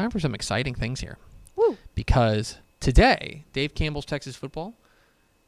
time for some exciting things here. Woo. Because today, Dave Campbell's Texas Football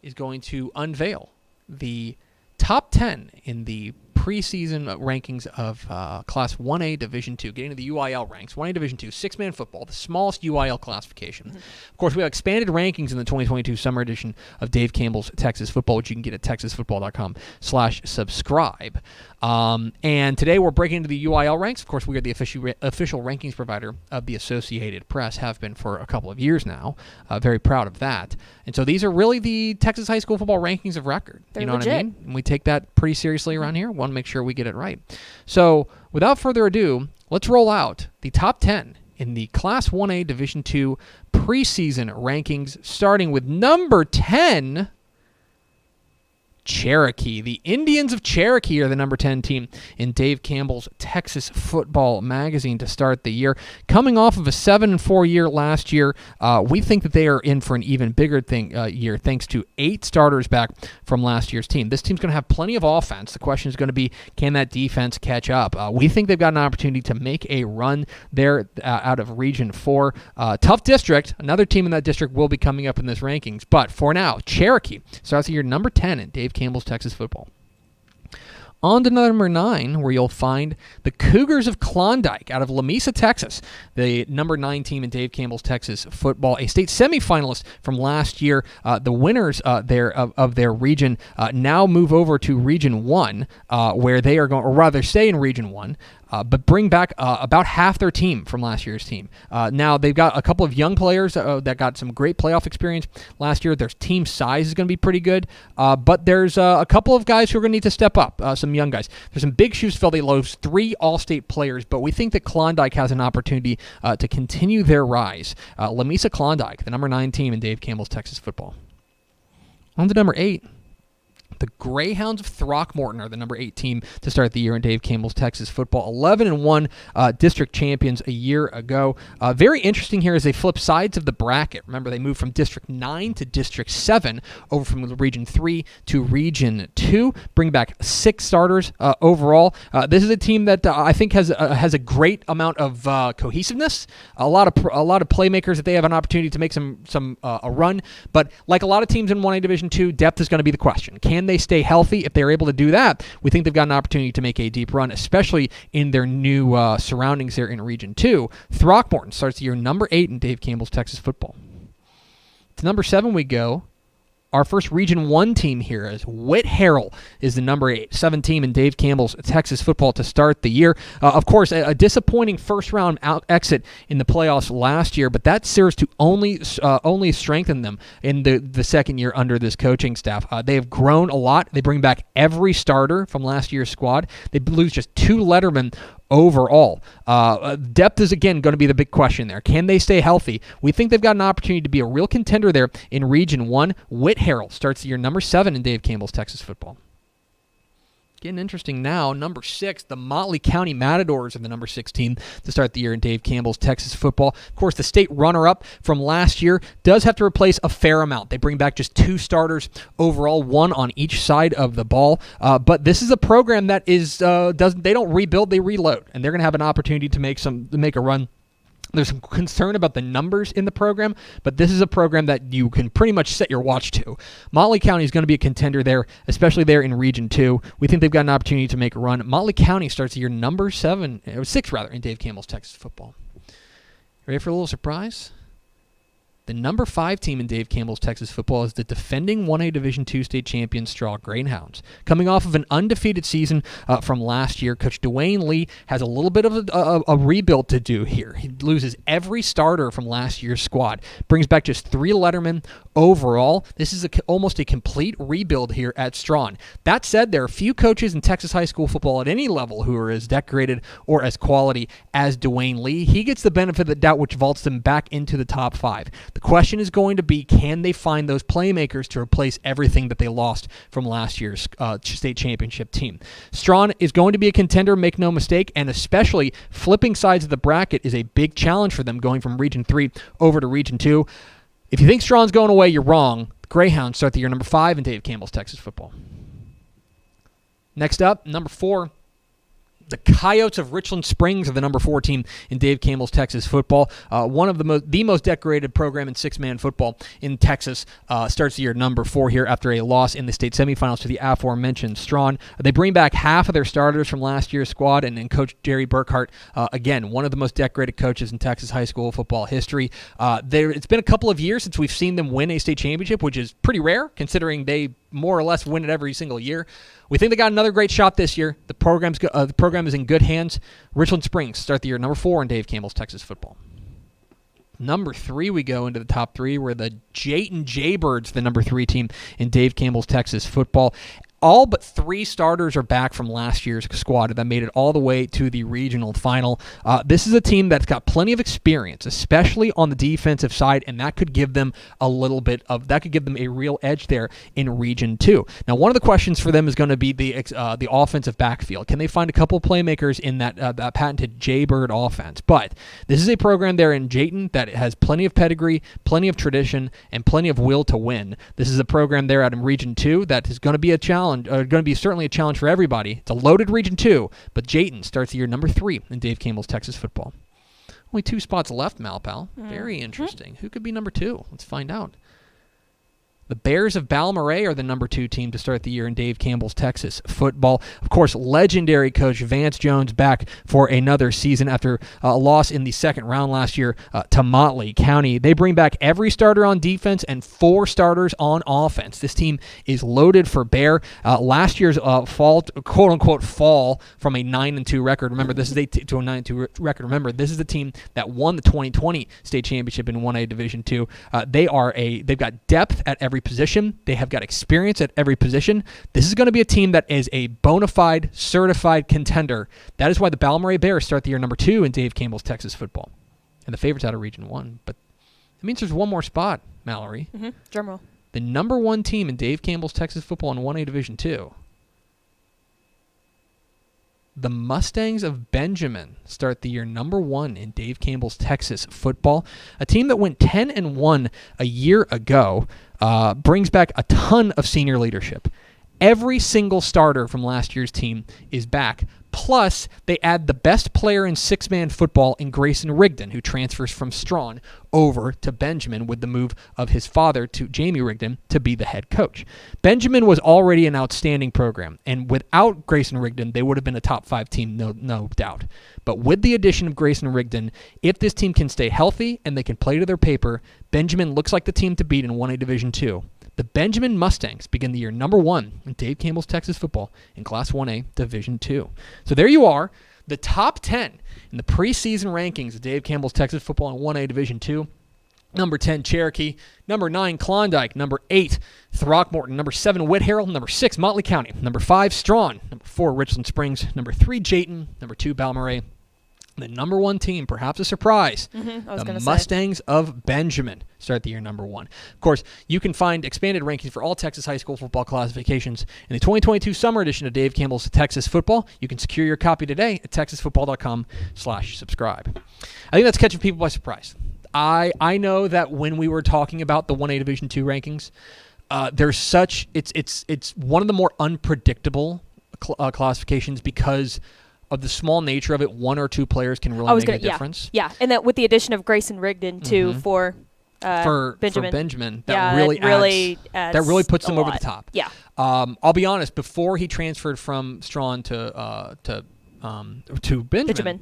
is going to unveil the top 10 in the preseason rankings of Class 1A Division II, getting to the UIL ranks. 1A Division II, six-man football, the smallest UIL classification. Mm-hmm. Of course, we have expanded rankings in the 2022 summer edition of Dave Campbell's Texas Football, which you can get at texasfootball.com/subscribe. And today we're breaking into the UIL ranks. Of course, we are the official rankings provider of the Associated Press, have been for a couple of years now. Very proud of that. And so these are really the Texas high school football rankings of record. They're you know legit. what I mean? And we take that pretty seriously around here. Want to make sure we get it right. So without further ado, let's roll out the top 10 in the Class 1A Division II preseason rankings, starting with number 10, Cherokee. The Indians of Cherokee are the number 10 team in Dave Campbell's Texas Football magazine to start the year. Coming off of a 7-4 year last year, we think that they are in for an even bigger year thanks to 8 starters back from last year's team. This team's going to have plenty of offense. The question is going to be, can that defense catch up? We think they've got an opportunity to make a run there out of Region 4. Tough district. Another team in that district will be coming up in this rankings. But for now, Cherokee starts the year number 10 in Dave Campbell's Texas Football. On to number 9, where you'll find the Cougars of Klondike out of Lamesa, Texas, the number 9 team in Dave Campbell's Texas Football, a state semifinalist from last year. The winners of their region now move over to Region 1, where they are going, or rather stay in Region 1. But bring back about half their team from last year's team. Now, they've got a couple of young players that got some great playoff experience last year. Their team size is going to be pretty good. But there's a couple of guys who are going to need to step up, some young guys. There's some big shoes to fill. They lost 3 All-State players, but we think that Klondike has an opportunity to continue their rise. Lamesa Klondike, the number 9 team in Dave Campbell's Texas Football. On to number 8. The Greyhounds of Throckmorton are the number 8 team to start the year in Dave Campbell's Texas Football. 11-1 district champions a year ago. Very interesting here as they flip sides of the bracket. Remember, they moved from District 9 to District 7, over from Region 3 to Region 2. Bring back 6 starters overall. This is a team that I think has a great amount of cohesiveness. A lot of playmakers that they have an opportunity to make a run. But like a lot of teams in 1A Division 2, depth is going to be the question. Can they stay healthy? If they're able to do that, we think they've got an opportunity to make a deep run, especially in their new surroundings there in Region 2. Throckmorton starts the year number 8 in Dave Campbell's Texas Football. To number 7 we go. Our first Region 1 team here is Whit Harrell is the number 7 team in Dave Campbell's Texas Football to start the year. Of course, a disappointing first-round exit in the playoffs last year, but that serves to only strengthen them in the second year under this coaching staff. They have grown a lot. They bring back every starter from last year's squad. They lose just 2 lettermen overall. Depth is, again, going to be the big question there. Can they stay healthy? We think they've got an opportunity to be a real contender there in Region 1. Whit Harrell starts the year number 7 in Dave Campbell's Texas Football. Getting interesting now. Number 6, the Motley County Matadors are the number 6 team to start the year in Dave Campbell's Texas Football. Of course, the state runner-up from last year does have to replace a fair amount. They bring back just 2 starters overall, 1 on each side of the ball. But this is a program that is they don't rebuild, they reload, and they're going to have an opportunity to make a run. There's some concern about the numbers in the program, but this is a program that you can pretty much set your watch to. Motley County is going to be a contender there, especially there in Region 2. We think they've got an opportunity to make a run. Motley County starts the year number 6 in Dave Campbell's Texas Football. Ready for a little surprise? The number 5 team in Dave Campbell's Texas Football is the defending 1A Division II state champion Straw Greyhounds. Coming off of an undefeated season from last year, Coach Dwayne Lee has a little bit of a rebuild to do here. He loses every starter from last year's squad. Brings back just 3 lettermen overall. This is almost a complete rebuild here at Strawn. That said, there are few coaches in Texas high school football at any level who are as decorated or as quality as Dwayne Lee. He gets the benefit of the doubt, which vaults them back into the top 5. The question is going to be, can they find those playmakers to replace everything that they lost from last year's state championship team? Strawn is going to be a contender, make no mistake, and especially flipping sides of the bracket is a big challenge for them, going from Region 3 over to Region 2. If you think Strawn's going away, you're wrong. The Greyhounds start the year number 5 in Dave Campbell's Texas Football. Next up, number 4. The Coyotes of Richland Springs are the number 4 team in Dave Campbell's Texas football. One of the most decorated program in six-man football in Texas starts the year number 4 here after a loss in the state semifinals to the aforementioned Strawn. They bring back half of their starters from last year's squad, and Coach Jerry Burkhart, again, one of the most decorated coaches in Texas high school football history. It's been a couple of years since we've seen them win a state championship, which is pretty rare considering they more or less win it every single year. We think they got another great shot this year. The program is in good hands. Richland Springs start the year number 4 in Dave Campbell's Texas football. Number 3, we go into the top 3, where the Jayton Jaybirds, the number 3 team in Dave Campbell's Texas football. All but 3 starters are back from last year's squad that made it all the way to the regional final. This is a team that's got plenty of experience, especially on the defensive side, and that could give them a real edge there in Region 2. Now, one of the questions for them is going to be the offensive backfield. Can they find a couple of playmakers in that patented Jaybird offense? But this is a program there in Jayton that has plenty of pedigree, plenty of tradition, and plenty of will to win. This is a program there out in Region 2 that is going to be a challenge. Going to be certainly a challenge for everybody. It's a loaded Region 2, but Jayton starts the year number 3 in Dave Campbell's Texas football. Only 2 spots left, Malpal. Very interesting. Who could be number 2? Let's find out. The Bears of Balmorhea are the number 2 team to start the year in Dave Campbell's Texas football. Of course, legendary coach Vance Jones back for another season after a loss in the second round last year to Motley County. They bring back every starter on defense and 4 starters on offense. This team is loaded for bear. Last year's quote-unquote fall from a 9-2 record. Remember, this is to a 9-2 record. Remember, this is the team that won the 2020 state championship in 1A Division II. They've got depth at every position. They have got experience at every position. This is going to be a team that is a bona fide, certified contender. That is why the Balmorhea Bears start the year number 2 in Dave Campbell's Texas football. And the favorites out of Region 1. But it means there's one more spot, Mallory. Drum roll. The number 1 team in Dave Campbell's Texas football in 1A Division 2. The Mustangs of Benjamin start the year number 1 in Dave Campbell's Texas football. A team that went 10-1 a year ago brings back a ton of senior leadership. Every single starter from last year's team is back. Plus, they add the best player in six-man football in Grayson Rigdon, who transfers from Strawn over to Benjamin with the move of his father, to Jamie Rigdon, to be the head coach. Benjamin was already an outstanding program, and without Grayson Rigdon, they would have been a top 5 team, no doubt. But with the addition of Grayson Rigdon, if this team can stay healthy and they can play to their paper, Benjamin looks like the team to beat in 1A Division II. The Benjamin Mustangs begin the year number 1 in Dave Campbell's Texas football in Class 1A Division II. So there you are, the top 10 in the preseason rankings of Dave Campbell's Texas football in 1A Division II. Number 10, Cherokee. Number 9, Klondike. Number 8, Throckmorton. Number 7, Whit Harrell. Number 6, Motley County. Number 5, Strawn. Number 4, Richland Springs. Number 3, Jayton. Number 2, Balmorhea. The number 1 team, perhaps a surprise, the Mustangs of Benjamin start the year number 1. Of course, you can find expanded rankings for all Texas high school football classifications in the 2022 summer edition of Dave Campbell's Texas Football. You can secure your copy today at texasfootball.com/subscribe. I think that's catching people by surprise. I know that when we were talking about the 1A Division II rankings, it's one of the more unpredictable classifications because of the small nature of it. 1 or 2 players can really make a difference. Yeah, and that with the addition of Grayson Rigdon too for Benjamin, that really puts them over the top. Yeah. I'll be honest. Before he transferred from Strawn to Benjamin.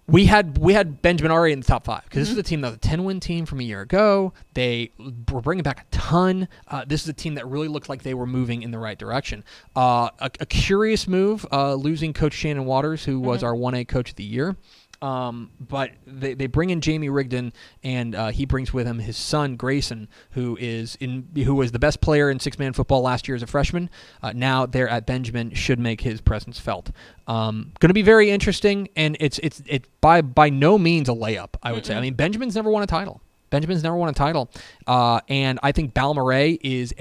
We had Benjamin already in the top 5 because this was a team that was a 10-win team from a year ago. They were bringing back a ton. This is a team that really looked like they were moving in the right direction. A curious move, losing Coach Shannon Waters, who was our 1A Coach of the Year. But they bring in Jamie Rigdon, and he brings with him his son Grayson, who was the best player in six-man football last year as a freshman. Now there at Benjamin, should make his presence felt. Going to be very interesting, and it's by no means a layup, I would say. I mean, Benjamin's never won a title. And I think Balmorhea is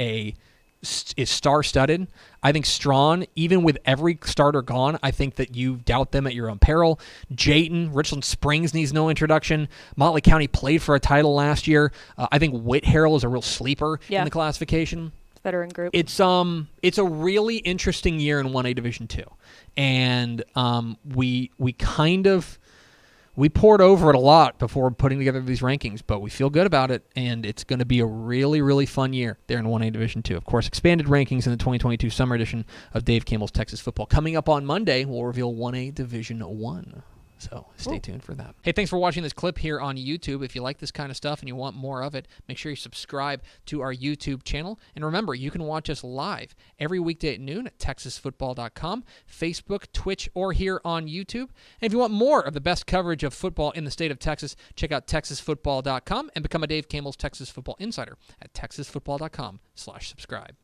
star-studded. I think Strawn, even with every starter gone, I think that you doubt them at your own peril. Jayton, Richland Springs needs no introduction. Motley County played for a title last year. I think Whit Harrell is a real sleeper in the classification. veteran group. It's a really interesting year in 1A Division II, and we poured over it a lot before putting together these rankings, but we feel good about it, and it's going to be a really, really fun year there in 1A Division II. Of course, expanded rankings in the 2022 summer edition of Dave Campbell's Texas Football. Coming up on Monday, we'll reveal 1A Division I. So stay tuned for that. Hey, thanks for watching this clip here on YouTube. If you like this kind of stuff and you want more of it, make sure you subscribe to our YouTube channel. And remember, you can watch us live every weekday at noon at TexasFootball.com, Facebook, Twitch, or here on YouTube. And if you want more of the best coverage of football in the state of Texas, check out TexasFootball.com and become a Dave Campbell's Texas Football Insider at TexasFootball.com/subscribe.